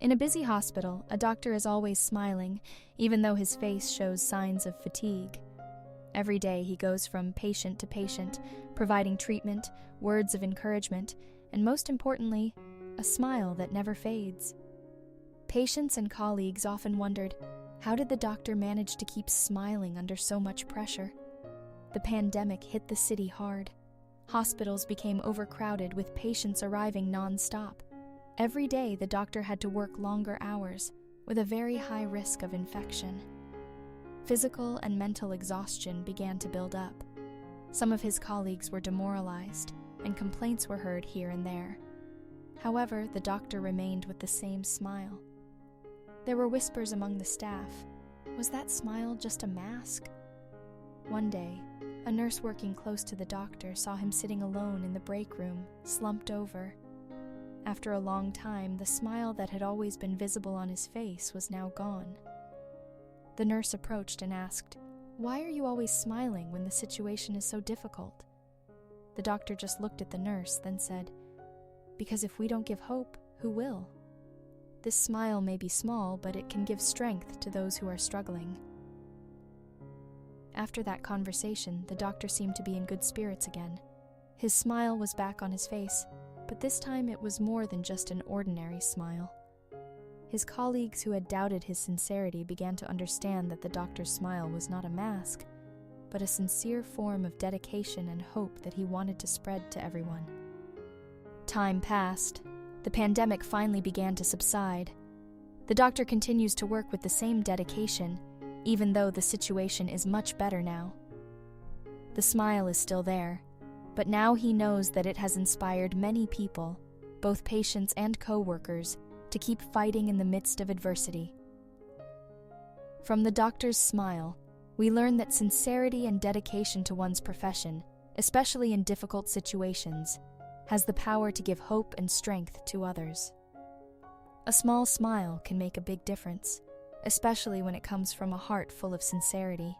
In a busy hospital, a doctor is always smiling, even though his face shows signs of fatigue. Every day he goes from patient to patient, providing treatment, words of encouragement, and most importantly, a smile that never fades. Patients and colleagues often wondered, how did the doctor manage to keep smiling under so much pressure? The pandemic hit the city hard. Hospitals became overcrowded with patients arriving non-stop. Every day the doctor had to work longer hours, with a very high risk of infection. Physical and mental exhaustion began to build up. Some of his colleagues were demoralized, and complaints were heard here and there. However, the doctor remained with the same smile. There were whispers among the staff. Was that smile just a mask? One day, a nurse working close to the doctor saw him sitting alone in the break room, slumped over. After a long time, the smile that had always been visible on his face was now gone. The nurse approached and asked, "Why are you always smiling when the situation is so difficult?" The doctor just looked at the nurse, then said, "Because if we don't give hope, who will?" This smile may be small, but it can give strength to those who are struggling. After that conversation, the doctor seemed to be in good spirits again. His smile was back on his face, but this time it was more than just an ordinary smile. His colleagues who had doubted his sincerity began to understand that the doctor's smile was not a mask, but a sincere form of dedication and hope that he wanted to spread to everyone. Time passed. The pandemic finally began to subside. The doctor continues to work with the same dedication, even though the situation is much better now. The smile is still there, but now he knows that it has inspired many people, both patients and co-workers, to keep fighting in the midst of adversity. From the doctor's smile, we learn that sincerity and dedication to one's profession, especially in difficult situations, has the power to give hope and strength to others. A small smile can make a big difference, especially when it comes from a heart full of sincerity.